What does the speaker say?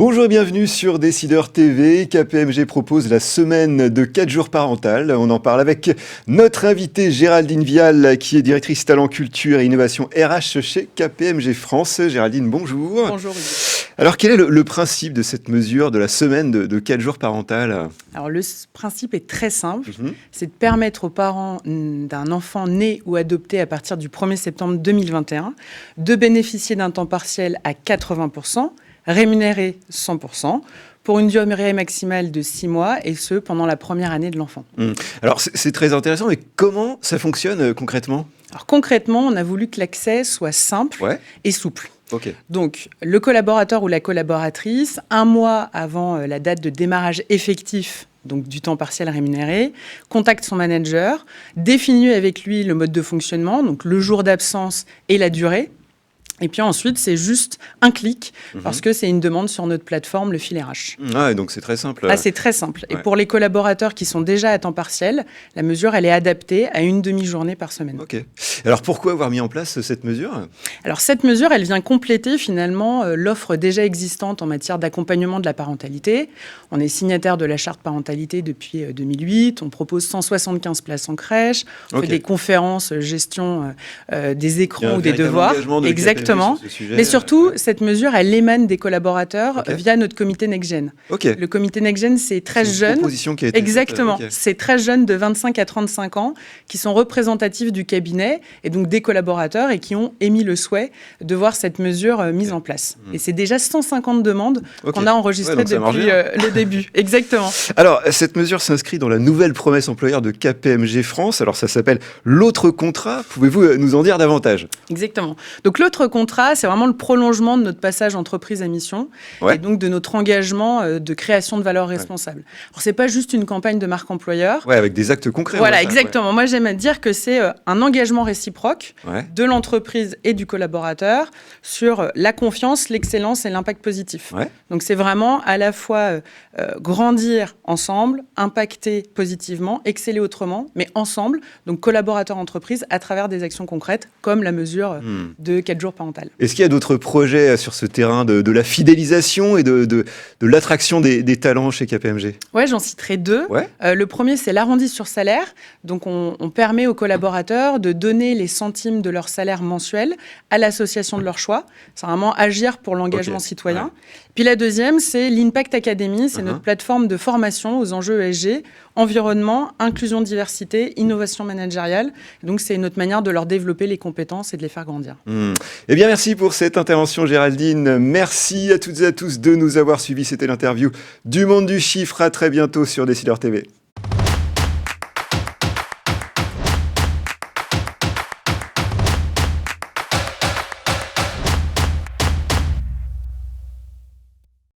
Bonjour et bienvenue sur Décideur TV. KPMG propose la semaine de 4 jours parental. On en parle avec notre invitée Géraldine Vial, qui est directrice talent culture et innovation RH chez KPMG France. Géraldine, bonjour. Bonjour. Alors, quel est le principe de cette mesure de la semaine de 4 jours parental? Alors, le principe est très simple. C'est de permettre aux parents d'un enfant né ou adopté à partir du 1er septembre 2021 de bénéficier d'un temps partiel à 80%, rémunéré 100%, pour une durée maximale de 6 mois, et ce, pendant la première année de l'enfant. Alors, c'est très intéressant, mais comment ça fonctionne concrètement? Alors, concrètement, on a voulu que l'accès soit simple et souple. Okay. Donc, le collaborateur ou la collaboratrice, un mois avant la date de démarrage effectif donc du temps partiel rémunéré, contacte son manager, définit avec lui le mode de fonctionnement, donc le jour d'absence et la durée. Et puis ensuite, c'est juste un clic, parce que c'est une demande sur notre plateforme, le fil RH. Ah, et donc c'est très simple. Ah, c'est très simple. Et pour les collaborateurs qui sont déjà à temps partiel, la mesure, elle est adaptée à une demi-journée par semaine. Ok. Alors pourquoi avoir mis en place cette mesure? Alors cette mesure, elle vient compléter finalement l'offre déjà existante en matière d'accompagnement de la parentalité. On est signataire de la charte parentalité depuis 2008. On propose 175 places en crèche. On fait des conférences gestion des écrans ou des devoirs. Exactement. Mais surtout, cette mesure, elle émane des collaborateurs via notre comité NextGen. Le comité NextGen, c'est 13 jeunes. Proposition qui a été Exactement. C'est 13 jeunes de 25 à 35 ans qui sont représentatifs du cabinet et donc des collaborateurs et qui ont émis le souhait de voir cette mesure mise en place. Et c'est déjà 150 demandes qu'on a enregistrées depuis le début. Exactement. Alors, cette mesure s'inscrit dans la nouvelle promesse employeur de KPMG France. Alors, ça s'appelle l'autre contrat. Pouvez-vous nous en dire davantage? Exactement. Donc, l'autre contrat, c'est vraiment le prolongement de notre passage entreprise à mission et donc de notre engagement de création de valeur responsable. Alors, c'est pas juste une campagne de marque employeur. Avec des actes concrets. Voilà, exactement. Moi, j'aime dire que c'est un engagement réciproque de l'entreprise et du collaborateur sur la confiance, l'excellence et l'impact positif. Donc, c'est vraiment à la fois grandir ensemble, impacter positivement, exceller autrement, mais ensemble, donc collaborateur-entreprise, à travers des actions concrètes, comme la mesure de 4 jours parental. Est-ce qu'il y a d'autres projets sur ce terrain de la fidélisation et de l'attraction des talents chez KPMG? Oui, j'en citerai 2. Le premier, c'est l'arrondi sur salaire. Donc, on permet aux collaborateurs de donner les centimes de leur salaire mensuel à l'association de leur choix. C'est vraiment agir pour l'engagement citoyen. Puis la deuxième, c'est l'Impact Academy. C'est notre plateforme de formation aux enjeux ESG, environnement, inclusion, diversité, innovation managériale. Donc, c'est notre manière de leur développer les compétences et de les faire grandir. Eh bien, merci pour cette intervention, Géraldine. Merci à toutes et à tous de nous avoir suivis. C'était l'interview du Monde du Chiffre. À très bientôt sur Décideur TV.